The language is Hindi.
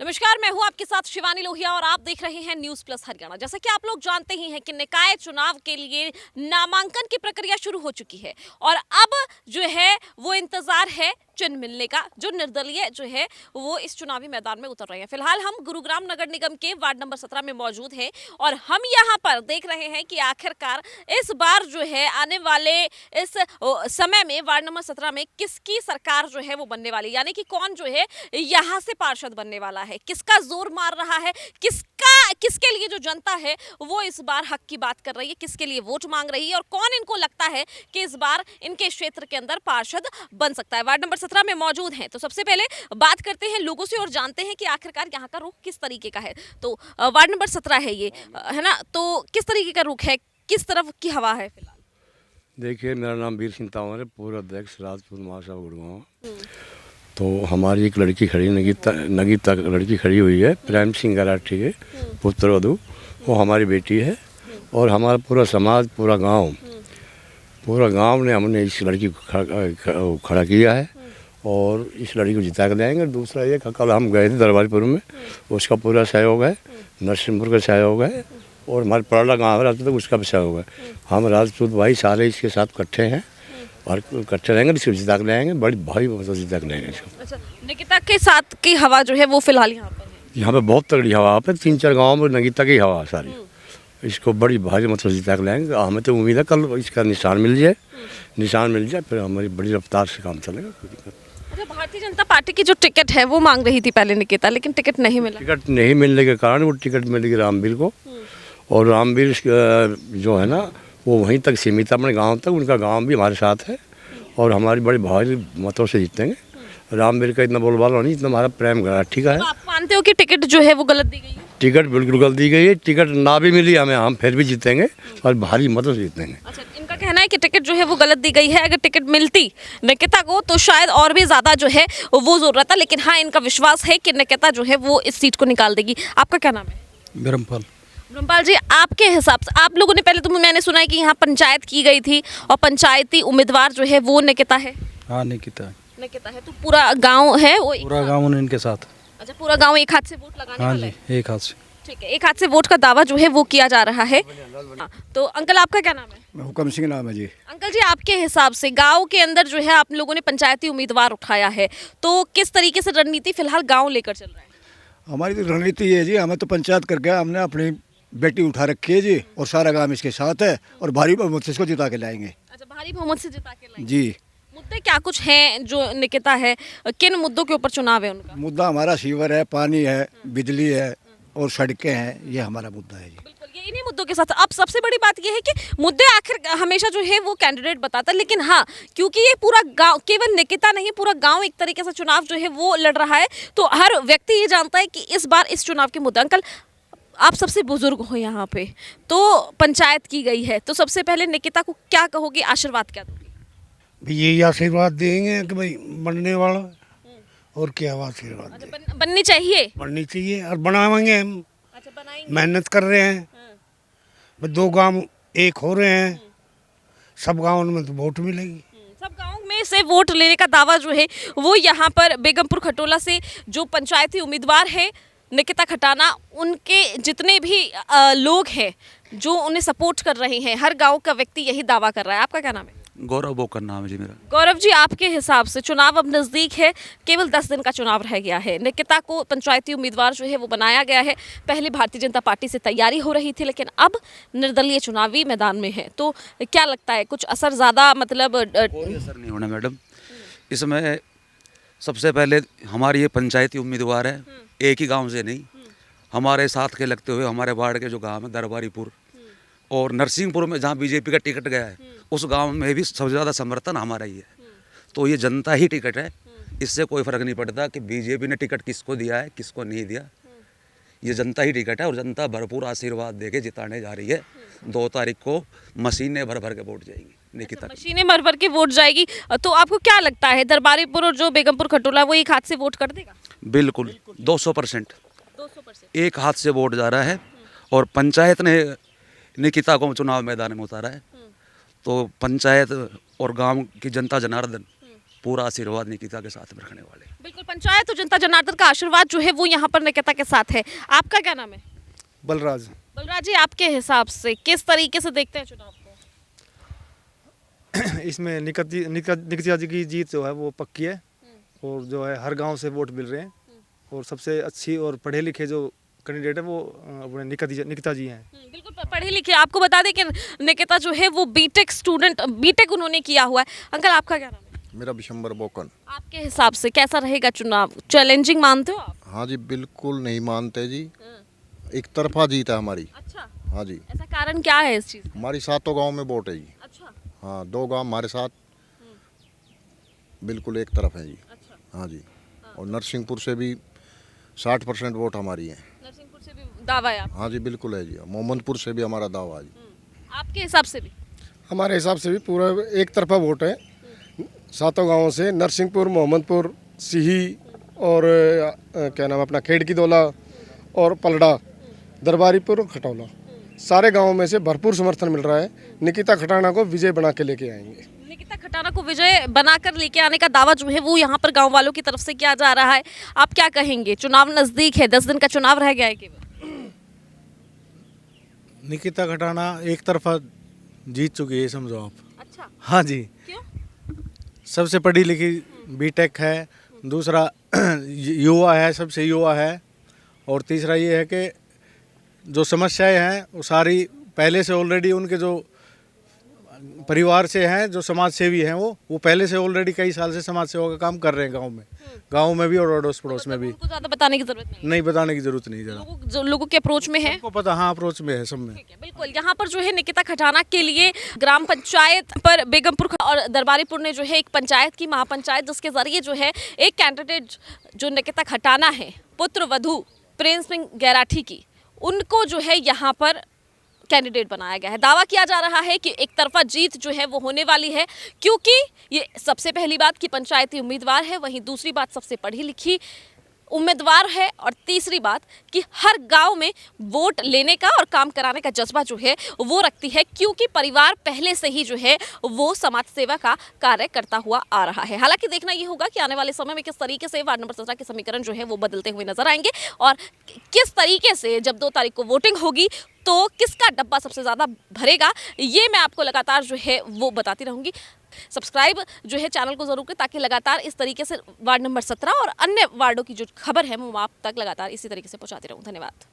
नमस्कार, मैं हूं आपके साथ शिवानी लोहिया और आप देख रहे हैं न्यूज प्लस हरियाणा। जैसा कि आप लोग जानते ही हैं कि निकाय चुनाव के लिए नामांकन की प्रक्रिया शुरू हो चुकी है और अब जो है वो इंतजार है चिन्ह मिलने का। जो निर्दलीय जो है वो इस चुनावी मैदान में उतर रहे हैं। फिलहाल हम गुरुग्राम नगर निगम के वार्ड नंबर 17 में मौजूद हैं और हम यहाँ पर देख रहे हैं कि आखिरकार इस बार जो है आने वाले इस समय में वार्ड नंबर 17 में किसकी सरकार जो है वो बनने वाली, यानी कि कौन जो है यहाँ से पार्षद बनने वाला है, किसका जोर मार रहा है, किसके लिए जो जनता है वो इस बार हक की बात कर रही है, किसके लिए वोट मांग रही है और कौन इनको लगता है कि इस बार इनके क्षेत्र के अंदर पार्षद बन सकता है। वार्ड नंबर 17 में मौजूद हैं, तो सबसे पहले बात करते हैं लोगों से और जानते हैं कि आखिरकार यहाँ का रुख किस तरीके का है। तो वार्ड नंबर 17 है ये, है ना, तो किस तरीके का रुख है, किस तरफ की हवा है फिलहाल? देखिए, मेरा नाम वीर सिंह तावर है, पूर्व अध्यक्ष राजपूत महासभा गुड़गांव। तो हमारी एक लड़की खड़ी, नगीता लड़की खड़ी हुई है, प्रेम सिंह गराठी के पुत्र वधू, वो हमारी बेटी है। और हमारा पूरा समाज, पूरा गांव ने हमने इस लड़की को खड़ा किया है और इस लड़की को जिता कर लाएंगे। दूसरा ये, कल हम गए थे दरबारपुर में, उसका पूरा सहयोग है, नरसिंहपुर का सहयोग है और हमारे पराला गाँव रहता तो उसका भी सहयोग है। हम राजपूत भाई सारे इसके साथ इकट्ठे हैं और इकट्ठे रहेंगे, इसको जिता के लाएंगे, बड़ी भाई मतलब जिता के लाएंगे इसको। अच्छा, निकिता के साथ की हवा जो है वो फिलहाल यहाँ पर है। यहाँ पे बहुत तगड़ी हवा पे 3-4 गाँव में नगीता की हवा सारी, इसको बड़ी भारी मतलब जिता के लाएंगे। हमें तो उम्मीद है कल इसका निशान मिल जाए फिर हमारी बड़ी रफ्तार से काम चलेगा, कोई दिक्कत। अच्छा, भारतीय जनता पार्टी की जो टिकट है वो मांग रही थी पहले निकिता, लेकिन टिकट नहीं मिला। टिकट नहीं मिलने के कारण वो टिकट मिल गई रामवीर को, और रामवीर जो है ना वो वहीं तक सीमित है, अपने गांव तक। उनका गांव भी हमारे साथ है और हमारी बड़ी भारी मतों से जीतेंगे। रामवीर का इतना बोलबाला नहीं, इतना हमारा प्रेम गराठी का है। तो आप मानते हो कि टिकट जो है वो गलत दी गई है? टिकट बिल्कुल गलत दी गई है। टिकट ना भी मिली हमें, हम फिर भी जीतेंगे और भारी मतों से जीतेंगे। अच्छा, इनका कहना है कि टिकट जो है वो गलत दी गई है। अगर टिकट मिलती निकिता को तो शायद और भी ज्यादा जो है वो जोर रहता, लेकिन हाँ, इनका विश्वास है कि निकिता जो है वो इस सीट को निकाल देगी। आपका क्या नाम है? ब्रह्मपाल। ब्रह्मपाल जी, आपके हिसाब से आप लोगों ने पहले तो मैंने सुना है कि यहाँ पंचायत की गई थी और पंचायती उम्मीदवार जो है वो निकिता है। हाँ, निकिता है तो पूरा गांव है वो, पूरा गांव ने इनके साथ। अच्छा, पूरा गांव एक हाथ से वोट लगाने हाँ वाला जी, है। एक हाथ से। ठीक है, एक हाथ से वोट का दावा जो है वो किया जा रहा है। हाँ, तो अंकल आपका क्या नाम है? हुक्म सिंह नाम है जी। अंकल जी, आपके हिसाब से गांव के अंदर जो है आप लोगों ने पंचायती उम्मीदवार उठाया है, तो किस तरीके से रणनीति फिलहाल गांव लेकर चल रहा है? हमारी तो रणनीति ये है जी, हमें तो पंचायत करके हमने अपनी बेटी उठा रखी है जी और सारा गांव इसके साथ है और भारी बहुमत से इसको जिता के लाएंगे। अच्छा, भारी बहुमत से जिता के लाएंगे जी। मुद्दे क्या कुछ हैं जो निकिता है, किन मुद्दों के ऊपर चुनाव है उनका? मुद्दा हमारा सीवर है, पानी है, बिजली है और सड़कें हैं, ये हमारा मुद्दा है जी। बिल्कुल, ये इन्हीं मुद्दों के साथ। अब सबसे बड़ी बात ये है कि मुद्दे आखिर हमेशा जो है वो कैंडिडेट बताता है, लेकिन हाँ, क्योंकि ये पूरा गांव, केवल निकिता नहीं पूरा गांव एक तरीके से चुनाव जो है वो लड़ रहा है, तो हर व्यक्ति ये जानता है कि इस बार इस चुनाव के मुद्दे। अंकल, आप सबसे बुजुर्ग हो यहाँ पे, तो पंचायत की गई है, तो सबसे पहले निकिता को क्या कहोगे, आशीर्वाद क्या दोगे? यही आशीर्वाद देंगे कि भाई बनने वाला, और क्या आशीर्वाद अच्छा, दें। बननी चाहिए। बननी चाहिए और बनाएंगे हम। अच्छा, बनाएंगे। मेहनत कर रहे हैं, भाई 2 गांव एक हो रहे हैं, सब गांवों में तो वोट मिलेगी। सब गांव में से वोट लेने का दावा जो है वो यहाँ पर बेगमपुर खटोला से जो पंचायती उम्मीदवार है निकिता खटाना, उनके जितने भी लोग हैं जो उन्हें सपोर्ट कर रहे हैं, हर गांव का व्यक्ति यही दावा कर रहा है। आपका क्या नाम है? गौरव बोकर नाम है जी मेरा। गौरव जी, आपके हिसाब से चुनाव अब नज़दीक है, केवल 10 दिन का चुनाव रह गया है, निकिता को पंचायती उम्मीदवार जो है वो बनाया गया है। पहले भारतीय जनता पार्टी से तैयारी हो रही थी, लेकिन अब निर्दलीय चुनावी मैदान में है, तो क्या लगता है कुछ असर ज़्यादा मतलब? कोई असर नहीं होना मैडम। इसमें सबसे पहले हमारी ये पंचायती उम्मीदवार है, एक ही गाँव से नहीं, हमारे साथ के लगते हुए हमारे वार्ड के जो गाँव है दरबारीपुर और नरसिंहपुर में जहाँ बीजेपी का टिकट गया है, उस गांव में भी सबसे ज़्यादा समर्थन हमारा ही है। तो ये जनता ही टिकट है, इससे कोई फ़र्क नहीं पड़ता कि बीजेपी ने टिकट किसको दिया है किसको नहीं दिया। ये जनता ही टिकट है और जनता भरपूर आशीर्वाद देके जिताने जा रही है। 2 तारीख को मशीनें भर भर के वोट जाएगी निकिता। मशीनें भर भर के वोट जाएगी, तो आपको क्या लगता है दरबारीपुर और जो बेगमपुर खटोला वो एक हाथ से वोट कर देगा? बिल्कुल 200%। एक हाथ से वोट जा रहा है और पंचायत ने निकिता को चुनाव मैदान में उतारा है, तो पंचायत और गांव की जनता जनार्दन पूरा आशीर्वाद निकिता के साथ में रखने वाले। बिल्कुल, पंचायत और जनता जनार्दन का आशीर्वाद जो है वो यहाँ पर निकिता के साथ है। आपका क्या नाम है? बलराज। बलराज जी, आपके हिसाब से किस तरीके से देखते हैं चुनाव को? इसमें निकिता जी की जीत जो है वो पक्की है और जो है हर गांव से वोट मिल रहे हैं और सबसे अच्छी और पढ़े लिखे जो कैंडिडेट है वो अपने निकिता जी हैं। बिल्कुल पढ़े लिखे। आपको बता दें कि निकिता जो है वो बीटेक स्टूडेंट, बीटेक उन्होंने किया हुआ है। अंकल, आपका क्या नाम है? मेरा विशंबर बोकन। आपके हिसाब से कैसा रहेगा चुनाव? चैलेंजिंग मानते हो आप? हाँ जी, बिल्कुल नहीं मानते जी, एक तरफा जीत है हमारी। अच्छा, हाँ जी, ऐसा कारण क्या है इस चीज? हमारी 7 गांव में वोट है जी। अच्छा, हाँ, 2 गांव हमारे साथ बिल्कुल एक तरफ है जी। अच्छा। हाँ जी, और नरसिंहपुर से भी 60% वोट हमारी है। नरसिंहपुर से भी दावा है आप? हाँ जी, बिल्कुल है जी। मोहम्मदपुर से भी हमारा दावा है जी। आपके हिसाब से भी? हमारे हिसाब से भी पूरा एक तरफा वोट है। 7 गांवों से नरसिंहपुर, मोहम्मदपुर, सिही और क्या नाम अपना खेड़की दौला और पलड़ा, दरबारीपुर, खटौला, सारे गांवों में से भरपूर समर्थन मिल रहा है। निकिता खटाना को विजय बना के लेके आएंगे। निकिता खटाना को विजय बनाकर लेके आने का दावा जो है वो यहाँ पर गांव वालों की तरफ से किया जा रहा है। आप क्या कहेंगे? चुनाव नजदीक है, 10 दिन का चुनाव रह गया है केवल। निकिता खटाना एक तरफा जीत चुकी है, समझो आप। अच्छा, हाँ जी, क्यों? सबसे पढ़ी लिखी बीटेक है, दूसरा युवा है, सबसे युवा है, और तीसरा ये है कि जो समस्याएं हैं वो सारी पहले से ऑलरेडी उनके जो परिवार से हैं, जो समाज सेवी हैं वो पहले से ऑलरेडी कई साल से समाज सेवा का काम कर रहे हैं गांव में भी और अड़ोस पड़ोस में भी। उनको ज्यादा बताने की जरूरत नहीं। नहीं बताने की जरूरत नहीं, जरा लोगों के अप्रोच में है। सबको पता, हाँ अप्रोच में है सब में। ठीक है, बिल्कुल। यहाँ पर जो है निकिता खटाना के लिए ग्राम पंचायत पर बेगमपुर और दरबारीपुर ने जो है एक पंचायत की, महापंचायत, जिसके जरिए जो है एक कैंडिडेट जो निकिता खटाना है, पुत्र वधू प्रेम सिंह गैराठी की, उनको जो है यहाँ पर कैंडिडेट बनाया गया है। दावा किया जा रहा है कि एक तरफा जीत जो है वो होने वाली है, क्योंकि ये सबसे पहली बात कि पंचायती उम्मीदवार है, वहीं दूसरी बात सबसे पढ़ी लिखी उम्मीदवार है, और तीसरी बात कि हर गांव में वोट लेने का और काम कराने का जज्बा जो है वो रखती है, क्योंकि परिवार पहले से ही जो है वो समाज सेवा का कार्य करता हुआ आ रहा है। हालांकि देखना ये होगा कि आने वाले समय में किस तरीके से वार्ड नंबर 17 के समीकरण जो है वो बदलते हुए नजर आएंगे, और किस तरीके से जब 2 तारीख को वोटिंग होगी तो किसका डब्बा सबसे ज़्यादा भरेगा, ये मैं आपको लगातार जो है वो बताती रहूँगी। सब्सक्राइब जो है चैनल को ज़रूर करें, ताकि लगातार इस तरीके से वार्ड नंबर 17 और अन्य वार्डों की जो खबर है वो आप तक लगातार इसी तरीके से पहुँचाती रहूँ। धन्यवाद।